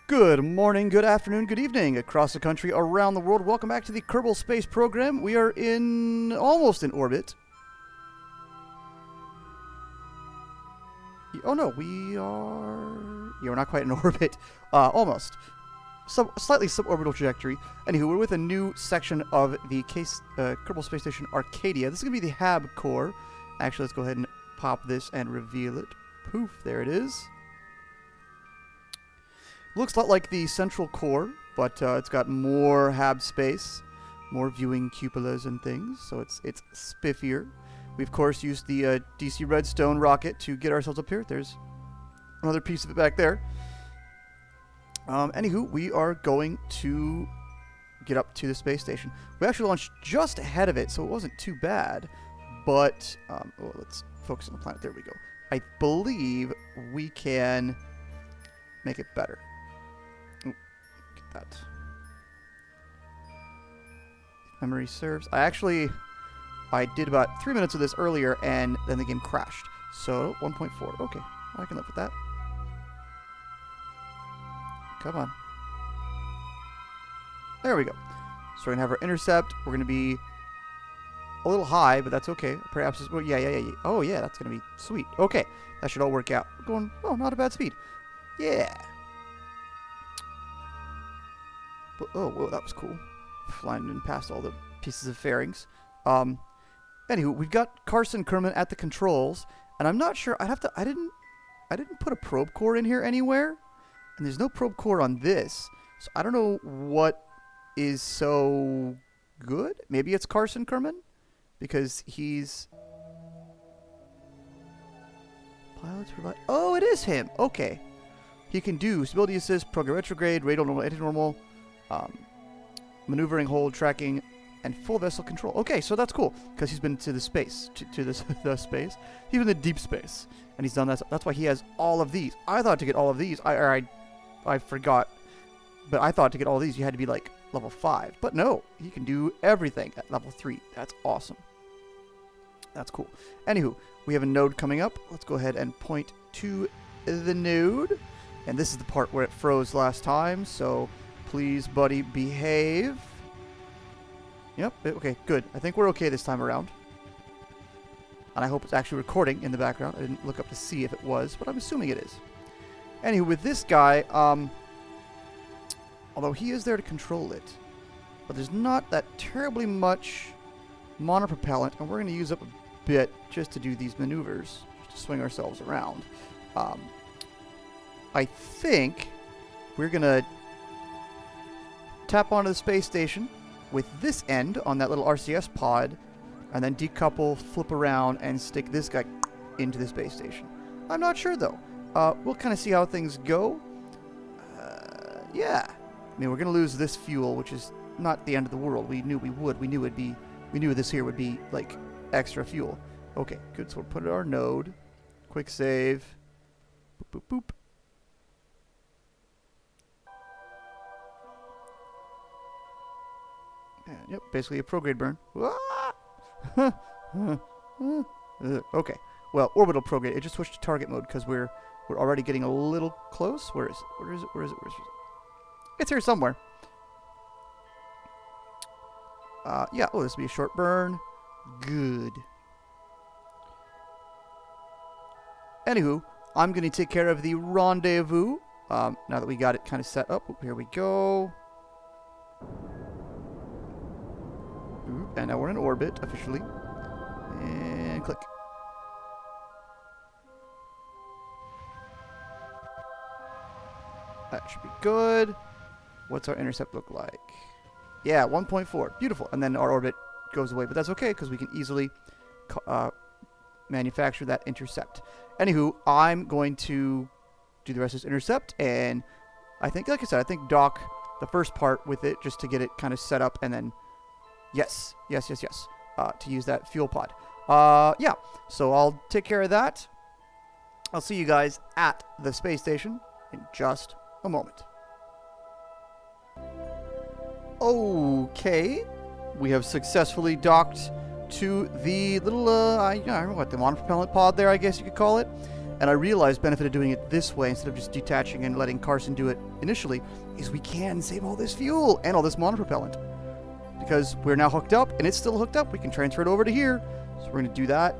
Good morning, good afternoon, good evening, across the country, around the world. Welcome back to the Kerbal Space Program. We are almost in orbit. Oh no, we are... Yeah, we're not quite in orbit. Almost. Slightly suborbital trajectory. Anywho, we're with a new section of the Kerbal Space Station Arcadia. This is going to be the Hab core. Actually, let's go ahead and pop this and reveal it. Poof, there it is. Looks a lot like the central core, but it's got more Hab space, more viewing cupolas and things, so it's spiffier. We, of course, used the DC Redstone rocket to get ourselves up here. There's another piece of it back there. Anywho, we are going to get up to the space station. We actually launched just ahead of it, so it wasn't too bad. But, well, let's focus on the planet. There we go. I believe we can make it better. That. If memory serves. I did about 3 minutes of this earlier, and then the game crashed. So, 1.4. Okay, I can live with that. Come on. There we go. So we're going to have our intercept. We're going to be a little high, but that's okay. Perhaps, well, yeah. Oh, yeah, that's going to be sweet. Okay, that should all work out. We're going, oh, not a bad speed. Yeah. But, oh, whoa, that was cool. Flying in past all the pieces of fairings. Anywho, we've got Carson Kerman at the controls, and I'm not sure. I didn't put a probe core in here anywhere, and there's no probe core on this, so I don't know what is so good. Maybe it's Carson Kerman, because he's pilots provide. Oh, it is him. Okay, he can do stability assist, program retrograde, radial normal, anti-normal. Maneuvering, hold, tracking, and full vessel control. Okay, so that's cool because he's been to the space, the space. He's been in the deep space, and he's done that. That's why he has all of these. I thought to get all of these, I forgot, but I thought to get all of these you had to be like level 5. But no, he can do everything at level 3. That's awesome. That's cool. Anywho, we have a node coming up. Let's go ahead and point to the node, and this is the part where it froze last time. So. Please, buddy, behave. Yep, okay, good. I think we're okay this time around. And I hope it's actually recording in the background. I didn't look up to see if it was, but I'm assuming it is. Anywho, with this guy, although he is there to control it, but there's not that terribly much monopropellant, and we're going to use up a bit just to do these maneuvers, just to swing ourselves around. I think we're going to tap onto the space station with this end on that little RCS pod, and then decouple, flip around, and stick this guy into the space station. I'm not sure, though. We'll kind of see how things go. Yeah. I mean, we're going to lose this fuel, which is not the end of the world. We knew we would. We knew this here would be, like, extra fuel. Okay, good. So we'll put it on our node. Quick save. Boop, boop, boop. Yep, basically a prograde burn. Okay, well, orbital prograde. It just switched to target mode because we're already getting a little close. Where is it? It's here somewhere. Yeah. Oh, this will be a short burn. Good. Anywho, I'm going to take care of the rendezvous. Now that we got it kind of set up. Oh, here we go. And now we're in orbit, officially. And click. That should be good. What's our intercept look like? Yeah, 1.4. Beautiful. And then our orbit goes away. But that's okay, because we can easily manufacture that intercept. Anywho, I'm going to do the rest of this intercept. And I think, like I said, I think dock the first part with it just to get it kind of set up, and then Yes. To use that fuel pod. Yeah. So I'll take care of that. I'll see you guys at the space station in just a moment. Okay. We have successfully docked to the little, I don't know what, the monopropellant pod there, I guess you could call it. And I realized benefit of doing it this way instead of just detaching and letting Carson do it initially is we can save all this fuel and all this monopropellant. Because we're now hooked up, and it's still hooked up. We can transfer it over to here. So we're going to do that.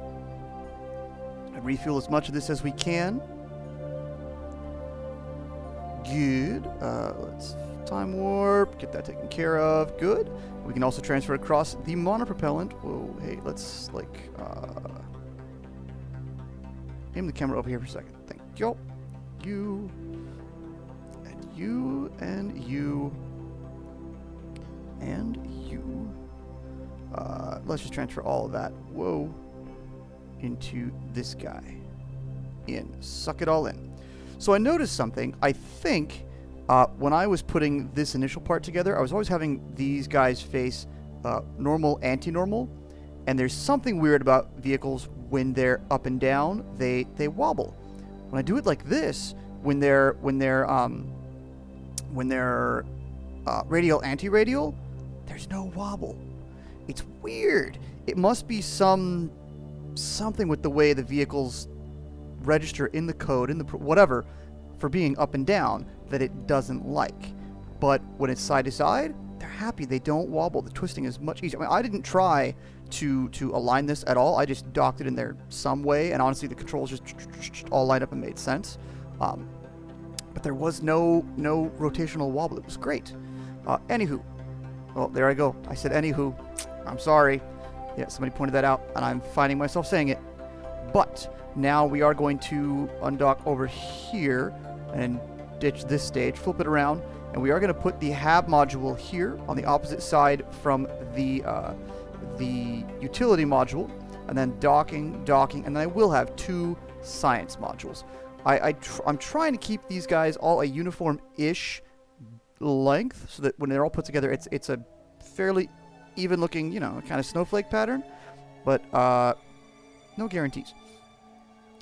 And refuel as much of this as we can. Good. Let's time warp. Get that taken care of. Good. We can also transfer across the monopropellant. Whoa, hey, let's, like, aim the camera over here for a second. Thank you. You. And you. And you. And you. Let's just transfer all of that. Whoa. Into this guy. In. Suck it all in. So I noticed something. I think when I was putting this initial part together, I was always having these guys face normal, anti-normal. And there's something weird about vehicles when they're up and down. They wobble. When I do it like this, when they're radial, anti-radial, there's no wobble. It's weird. It must be something with the way the vehicles register in the code, in the whatever, for being up and down that it doesn't like. But when it's side to side, they're happy. They don't wobble. The twisting is much easier. I mean, I didn't try to align this at all. I just docked it in there some way, and honestly, the controls just all lined up and made sense. But there was no rotational wobble. It was great. Anywho. Oh, there I go. I said anywho. I'm sorry. Yeah, somebody pointed that out, and I'm finding myself saying it. But now we are going to undock over here and ditch this stage, flip it around, and we are going to put the Hab module here on the opposite side from the utility module, and then docking, and then I will have 2 science modules. I'm trying to keep these guys all a uniform-ish length so that when they're all put together, it's a fairly even-looking, you know, kind of snowflake pattern, but no guarantees.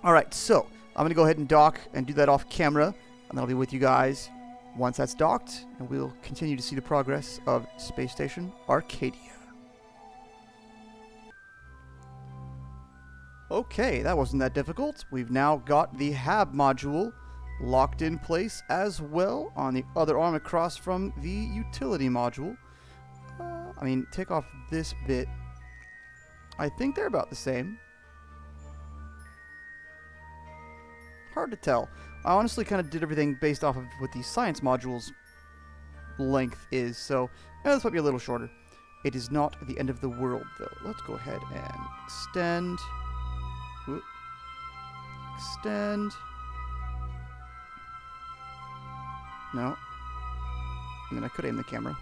All right, so I'm going to go ahead and dock and do that off camera, and then I'll be with you guys once that's docked, and we'll continue to see the progress of Space Station Arcadia. Okay, that wasn't that difficult. We've now got the Hab module locked in place as well on the other arm across from the utility module. I mean, take off this bit. I think they're about the same. Hard to tell. I honestly kind of did everything based off of what the science module's length is, so this might be a little shorter. It is not the end of the world, though. Let's go ahead and extend. Whoop. Extend. No. I mean, I could aim the camera.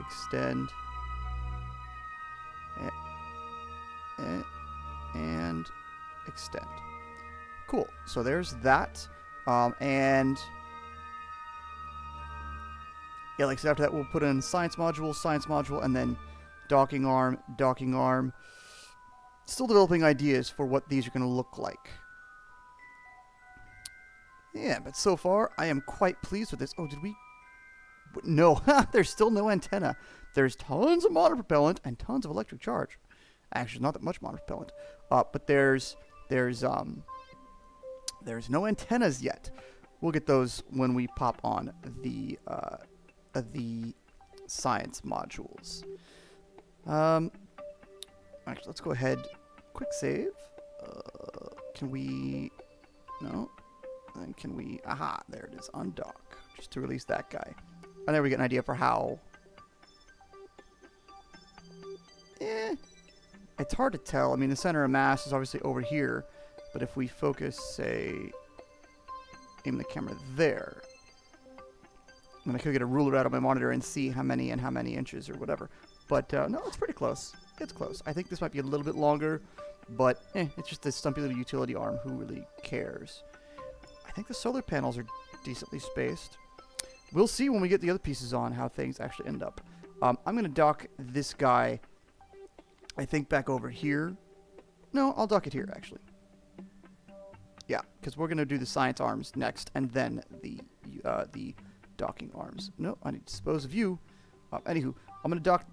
Extend. And extend. Cool. So there's that. And yeah, like I said, after that, we'll put in science module, and then docking arm. Still developing ideas for what these are going to look like. Yeah, but so far, I am quite pleased with this. Oh, did we? No, there's still no antenna. There's tons of monopropellant and tons of electric charge. Actually, not that much monopropellant. But there's no antennas yet. We'll get those when we pop on the science modules. Actually, let's go ahead. Quick save. Can we? No. And can we? Aha! There it is. Undock. Just to release that guy. And there we get an idea for how. It's hard to tell. I mean, the center of mass is obviously over here, but if we focus, say, aim the camera there, then I could get a ruler out of my monitor and see how many inches or whatever. But no, it's pretty close. It's close. I think this might be a little bit longer, but it's just this stumpy little utility arm. Who really cares? I think the solar panels are decently spaced. We'll see when we get the other pieces on how things actually end up. I'm going to dock this guy, I think, back over here. No, I'll dock it here, actually. Yeah, because we're going to do the science arms next, and then the docking arms. No, I need to dispose of you. Anywho, I'm going to dock...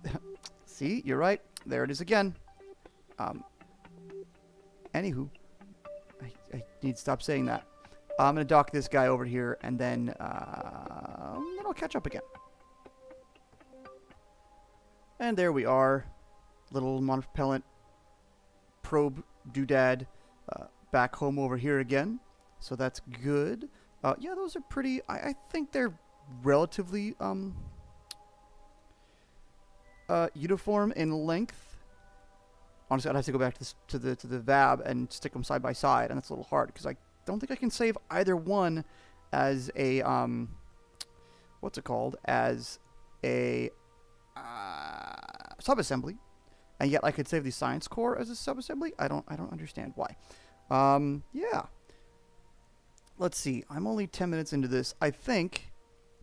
See, you're right. There it is again. Anywho. I need to stop saying that. I'm going to dock this guy over here, and then I'll catch up again. And there we are. Little monopropellant probe doodad back home over here again. So that's good. Yeah, those are pretty... I think they're relatively uniform in length. Honestly, I'd have to go back to the VAB and stick them side by side, and that's a little hard because I don't think I can save either one as a what's it called, as a subassembly, and yet I could save the science core as a subassembly. I don't understand why. Yeah. Let's see. I'm only 10 minutes into this, I think,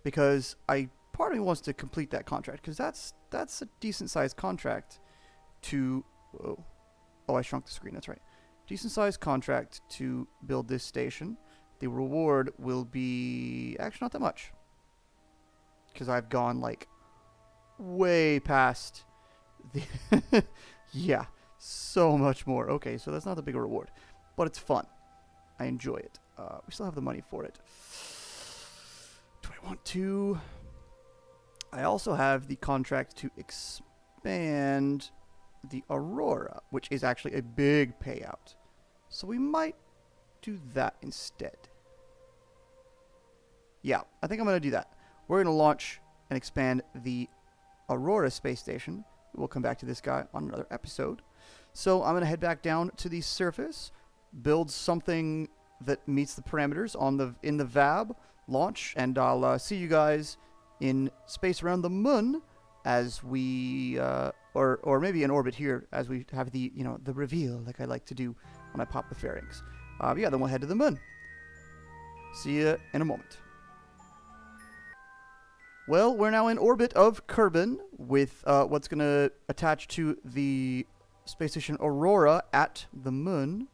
because part of me wants to complete that contract because that's a decent sized contract to. Whoa. Oh, I shrunk the screen. That's right. Decent sized contract to build this station. The reward will be actually not that much because I've gone like way past the yeah, so much more. Okay, so that's not the big reward, but it's fun. I enjoy it. We still have the money for it. Do I want to? I also have the contract to expand the Aurora, which is actually a big payout. So we might do that instead. Yeah, I think I'm going to do that. We're going to launch and expand the Aurora space station. We'll come back to this guy on another episode. So I'm going to head back down to the surface, build something that meets the parameters in the VAB, launch, and I'll see you guys in space around the moon as we, or maybe in orbit here as we have the, the reveal like I like to do when I pop the fairings. Yeah, then we'll head to the moon. See you in a moment. Well, we're now in orbit of Kerbin with what's going to attach to the space station Aurora at the moon.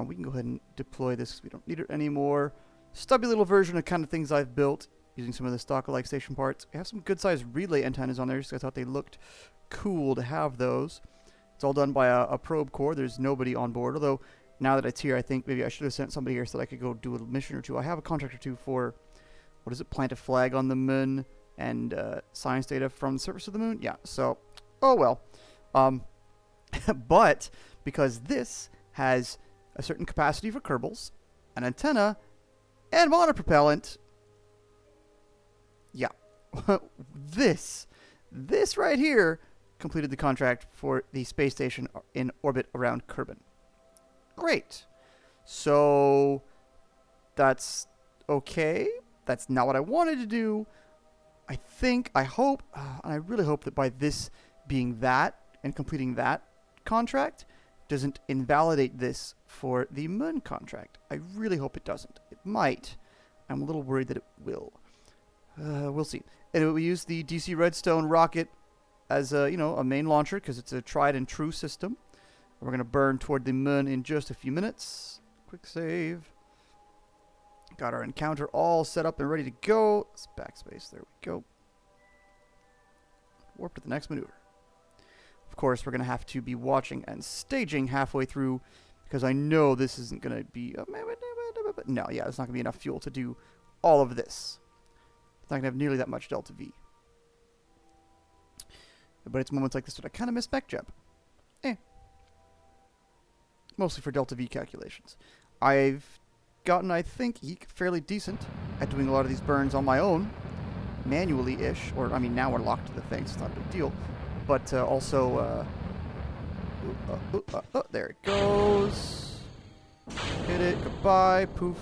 We can go ahead and deploy this because we don't need it anymore. Stubby little version of kind of things I've built using some of the stock-alike station parts. We have some good-sized relay antennas on there just because I thought they looked cool to have those. It's all done by a probe core. There's nobody on board, although now that it's here, I think maybe I should have sent somebody here so that I could go do a mission or two. I have a contract or two for, what is it, plant a flag on the moon and science data from the surface of the moon. Yeah, so, oh well. But because this has a certain capacity for Kerbals, an antenna, and monopropellant, yeah, this right here completed the contract for the space station in orbit around Kerbin. Great. So that's okay. That's not what I wanted to do. I hope, and I really hope that by this being that and completing that contract doesn't invalidate this for the moon contract. I really hope it doesn't. It might. I'm a little worried that it will. We'll see. Anyway, we use the DC Redstone rocket as a, a main launcher because it's a tried and true system. We're going to burn toward the moon in just a few minutes. Quick save. Got our encounter all set up and ready to go. Let's backspace. There we go. Warp to the next maneuver. Of course, we're going to have to be watching and staging halfway through because I know this isn't going to be... no, yeah, it's not going to be enough fuel to do all of this. It's not going to have nearly that much Delta V. But it's moments like this that I kind of miss MechJeb. Mostly for Delta V calculations. I've gotten, I think, fairly decent at doing a lot of these burns on my own, manually-ish. Or, I mean, now we're locked to the thing, so it's not a big deal. But also, there it goes. Hit it. Goodbye. Poof.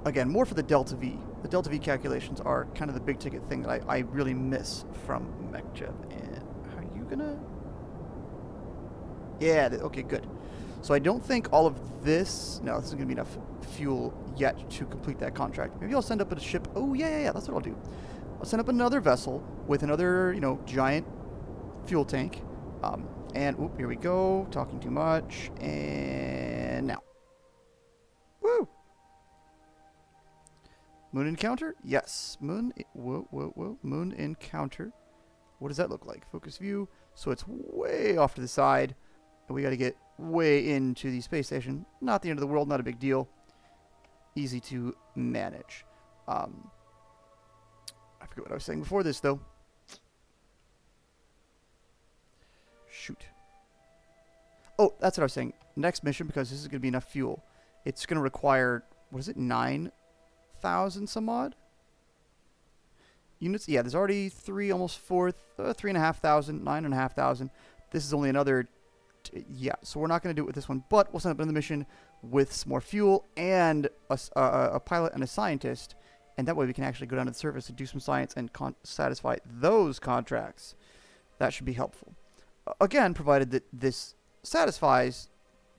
Again, more for the Delta V. The Delta V calculations are kind of the big ticket thing that I really miss from MechJeb. And how are you gonna... Yeah, okay, good. So I don't think all of this... No, this isn't going to be enough fuel yet to complete that contract. Maybe I'll send up a ship... Oh, yeah, that's what I'll do. I'll send up another vessel with another, giant fuel tank. And, oop, here we go. Talking too much. And now. Woo! Moon encounter? Yes. Moon... Whoa. Moon encounter. What does that look like? Focus view. So it's way off to the side. And we got to get way into the space station. Not the end of the world, not a big deal. Easy to manage. I forget what I was saying before this, though. Shoot. Oh, that's what I was saying. Next mission, because this is going to be enough fuel, it's going to require, what is it, 9,000 some odd units? Yeah, there's already almost 3,500, 9,500. This is only another, yeah, so we're not going to do it with this one, but we'll send up another mission with some more fuel and a pilot and a scientist, and that way we can actually go down to the surface and do some science and satisfy those contracts. That should be helpful. Again, provided that this satisfies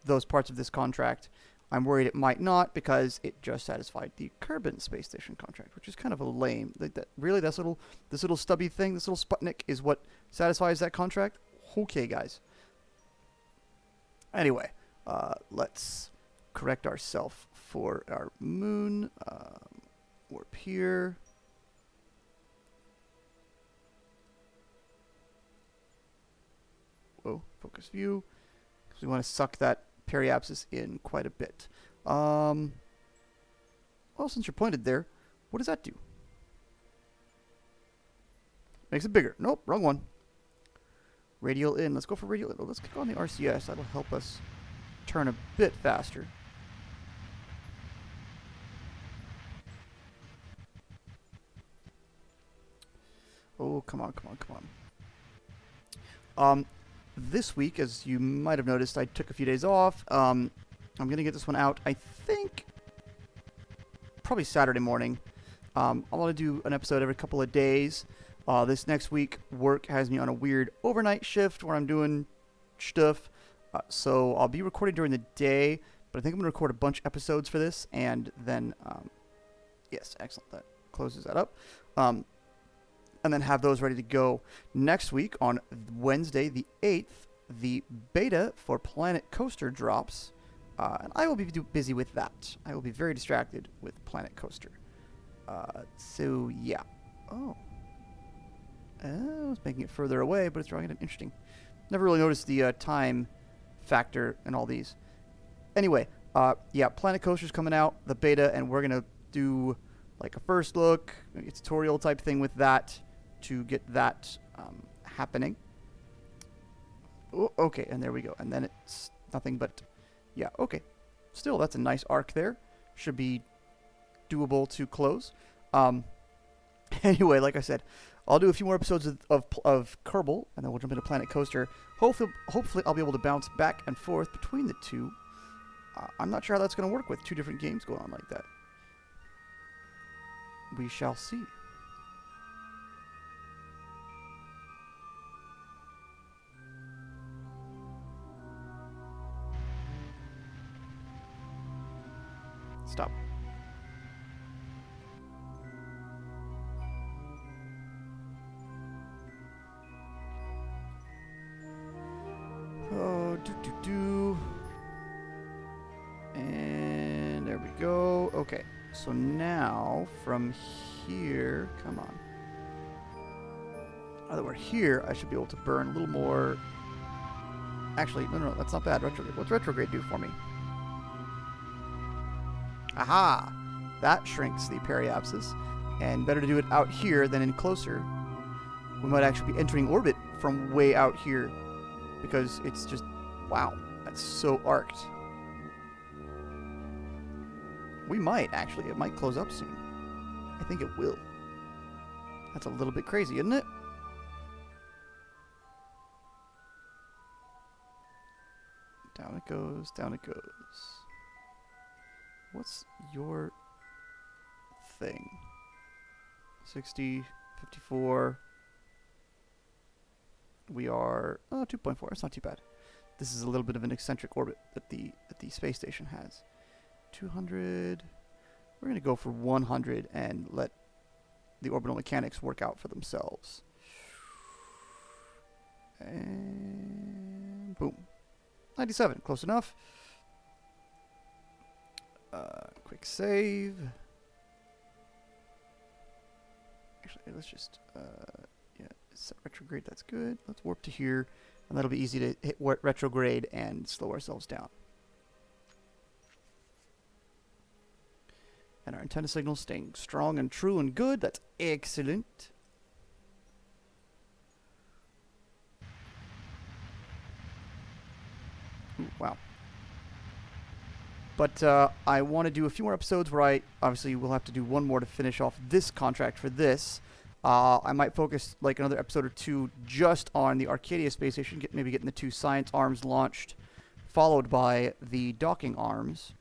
those parts of this contract. I'm worried it might not, because it just satisfied the Kerbin space station contract, which is kind of a lame. Like that, really, this little stubby thing, this little Sputnik, is what satisfies that contract? Okay, guys. Anyway, let's correct ourselves for our moon. Warp here. Whoa, focus view. Because we want to suck that periapsis in quite a bit. Well, since you're pointed there, what does that do? Makes it bigger. Nope, wrong one. Radial in. Let's go for radial in. Let's click on the RCS. That'll help us turn a bit faster. Oh, come on, come on, come on. This week, as you might have noticed, I took a few days off. I'm going to get this one out, I think, probably Saturday morning. I want to do an episode every couple of days. This next week, work has me on a weird overnight shift where I'm doing stuff. So I'll be recording during the day, but I think I'm going to record a bunch of episodes for this. And then, yes, excellent. That closes that up. And then have those ready to go next week on Wednesday the 8th. The beta for Planet Coaster drops, and I will be busy with that. I will be very distracted with Planet Coaster. So yeah. Oh, I was making it further away, but it's drawing it interesting. Never really noticed the time factor in all these. Anyway, yeah, Planet Coaster's coming out, the beta, and we're gonna do like a first look, a tutorial type thing with that, to get that happening. Oh, okay, and there we go. And then it's nothing but, yeah, okay. Still, that's a nice arc there. Should be doable to close. Anyway, like I said, I'll do a few more episodes of Kerbal, and then we'll jump into Planet Coaster. Hopefully I'll be able to bounce back and forth between the two. I'm not sure how that's going to work with two different games going on like that. We shall see. Stop. Oh, and there we go. Okay, so now from here, come on. Now that we're here, I should be able to burn a little more. Actually, no, that's not bad. Retrograde. What's retrograde do for me? Aha! That shrinks the periapsis, and better to do it out here than in closer. We might actually be entering orbit from way out here, because it's just, wow, that's so arced. We might, actually. It might close up soon. I think it will. That's a little bit crazy, isn't it? Down it goes, down it goes. What's your thing? 60, 54. We are 2.4. It's not too bad. This is a little bit of an eccentric orbit that the space station has. 200. We're gonna go for 100 and let the orbital mechanics work out for themselves. And boom. 97. Close enough. Quick save. Actually, let's just, yeah, set retrograde, that's good. Let's warp to here. And that'll be easy to hit retrograde and slow ourselves down. And our antenna signal staying strong and true and good. That's excellent. Ooh, wow. But I want to do a few more episodes where I obviously will have to do one more to finish off this contract for this. I might focus like another episode or two just on the Arcadia space station, maybe getting the 2 science arms launched, followed by the docking arms.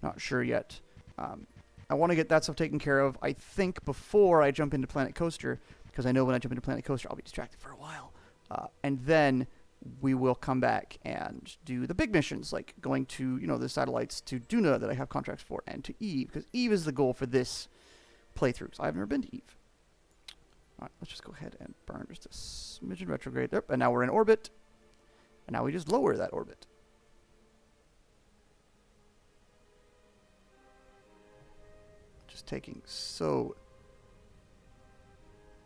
Not sure yet. I want to get that stuff taken care of, I think, before I jump into Planet Coaster, because I know when I jump into Planet Coaster, I'll be distracted for a while. And then we will come back and do the big missions, like going to, you know, the satellites to Duna that I have contracts for, and to Eve, because Eve is the goal for this playthrough. So I've never been to Eve. Alright, let's just go ahead and burn just a smidgen retrograde. Yep, and now we're in orbit. And now we just lower that orbit. Just taking so...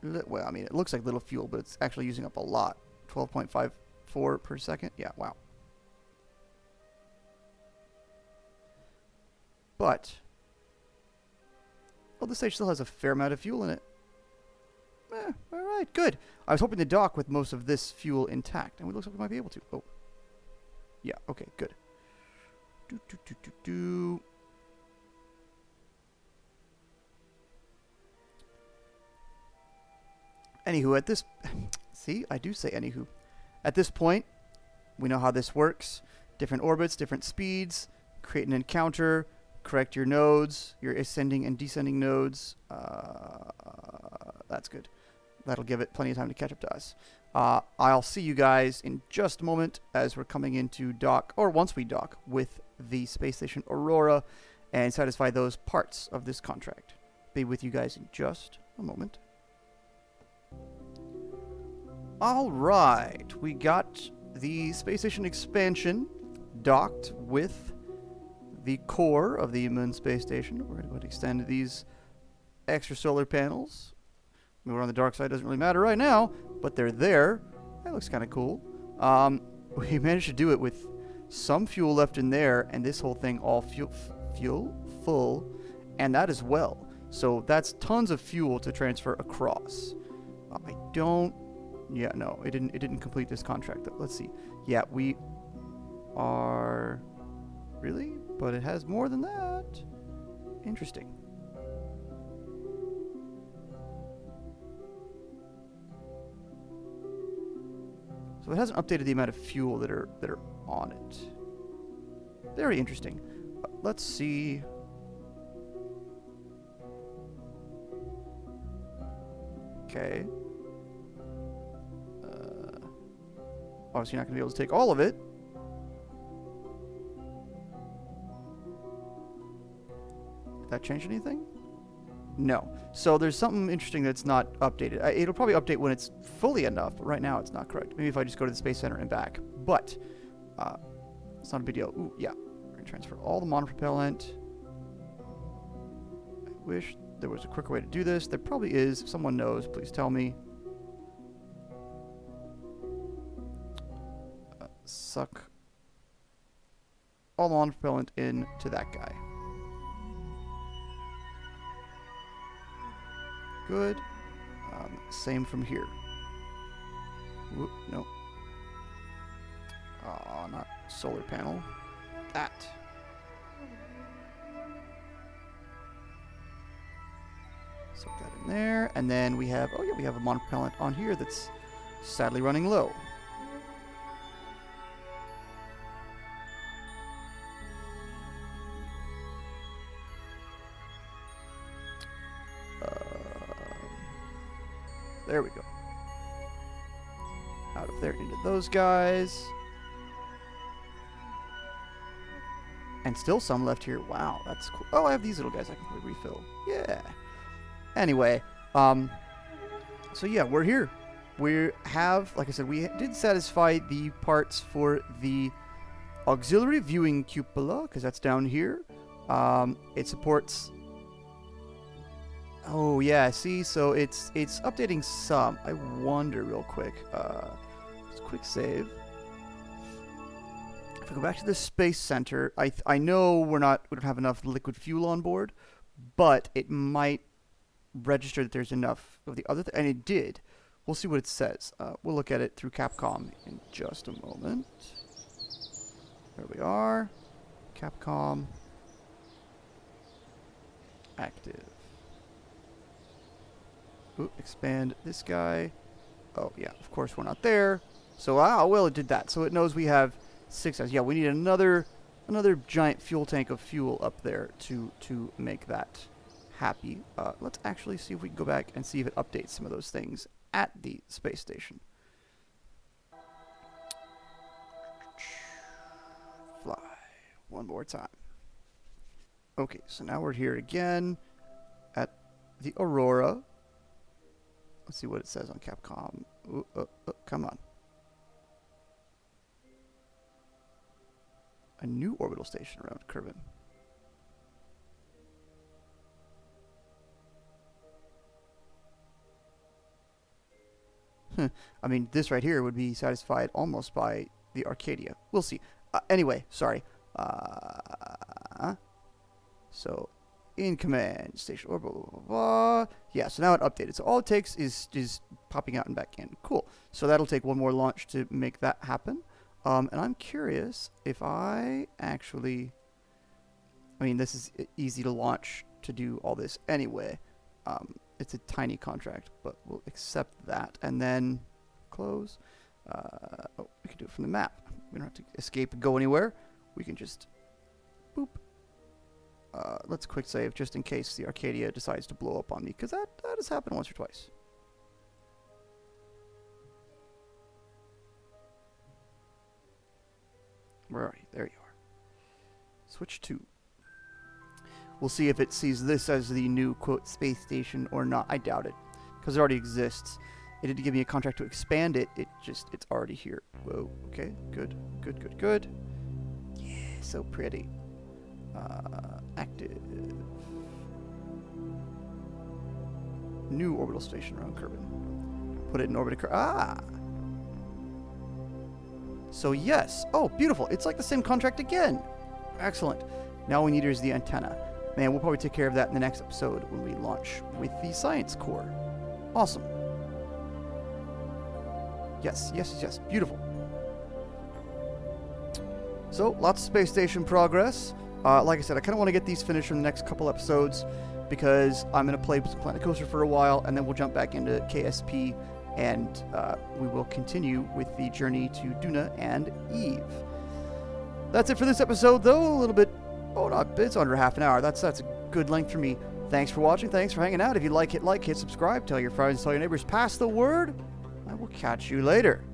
well, I mean, it looks like little fuel, but it's actually using up a lot. 12.54 per second. Yeah, wow. But... well, this stage still has a fair amount of fuel in it. Alright, good. I was hoping to dock with most of this fuel intact, and it looks like we might be able to. Oh. Yeah, okay, good. Anywho, at this... see, I do say anywho. At this point, we know how this works. Different orbits, different speeds. Create an encounter. Correct your nodes, your ascending and descending nodes. That's good. That'll give it plenty of time to catch up to us. I'll see you guys in just a moment as we're coming into dock, or once we dock, with the space station Aurora and satisfy those parts of this contract. Be with you guys in just a moment. Alright, we got the space station expansion docked with the core of the moon space station. We're going to go ahead and extend these extra solar panels. I mean, we're on the dark side, doesn't really matter right now, but they're there. That looks kind of cool. We managed to do it with some fuel left in there, and this whole thing all fuel full, and that as well. So that's tons of fuel to transfer across. I don't... yeah, no, it didn't complete this contract. Let's see. Yeah, we are... really? But it has more than that. Interesting. So it hasn't updated the amount of fuel that are on it. Very interesting. Let's see. Okay. Obviously, you're not going to be able to take all of it. Did that change anything? No. So there's something interesting that's not updated. It'll probably update when it's fully enough, but right now it's not correct. Maybe if I just go to the Space Center and back. But it's not a big deal. Ooh, yeah. We're going to transfer all the monopropellant. I wish there was a quicker way to do this. There probably is. If someone knows, please tell me. Suck all the monopropellant into that guy. Good. Same from here. Whoop, no. Oh, not solar panel. That. Suck that in there. And then we have, oh yeah, we have a monopropellant on here that's sadly running low. There we go. Out of there into those guys. And still some left here. Wow, that's cool. Oh, I have these little guys I can probably refill. Yeah. Anyway, so yeah, we're here. We have, like I said, we did satisfy the parts for the auxiliary viewing cupola, because that's down here. It supports... oh yeah, see, so it's updating some. I wonder real quick. Let's quick save. If we go back to the space center, I know we don't have enough liquid fuel on board, but it might register that there's enough of the other and it did. We'll see what it says. We'll look at it through Capcom in just a moment. There we are. Capcom. Active. Ooh, expand this guy. Oh, yeah, of course we're not there. So, well, it did that. So it knows we have 6 guys. Yeah, we need another giant fuel tank of fuel up there to make that happy. Let's actually see if we can go back and see if it updates some of those things at the space station. Fly. One more time. Okay, so now we're here again at the Aurora. Let's see what it says on Capcom. Ooh, come on. A new orbital station around Kerbin. I mean, this right here would be satisfied almost by the Arcadia. We'll see. Anyway, sorry. So, in command, station orbital, blah, blah, blah. Yeah, so now it updated. So all it takes is popping out and back in. Cool. So that'll take one more launch to make that happen. And I'm curious if I actually... I mean, this is easy to launch to do all this anyway. It's a tiny contract, but we'll accept that. And then close. Oh, we can do it from the map. We don't have to escape and go anywhere. We can just... boop. Let's quick save just in case the Arcadia decides to blow up on me, because that has happened once or twice. Where are you? There you are. Switch to. We'll see if it sees this as the new, quote, space station or not. I doubt it, because it already exists. It didn't give me a contract to expand it. It's already here. Whoa, okay, good. Yeah, so pretty. Active. New orbital station around Kerbin. Put it in orbit. So yes. Oh, beautiful. It's like the same contract again. Excellent. Now all we need is the antenna. Man, we'll probably take care of that in the next episode when we launch with the science core. Awesome. Yes. Beautiful. So, lots of space station progress. Like I said, I kind of want to get these finished in the next couple episodes because I'm going to play Planet Coaster for a while, and then we'll jump back into KSP, and we will continue with the journey to Duna and Eve. That's it for this episode, though. A little bit, it's under half an hour. That's a good length for me. Thanks for watching. Thanks for hanging out. If you like, hit subscribe. Tell your friends, tell your neighbors. Pass the word. I will catch you later.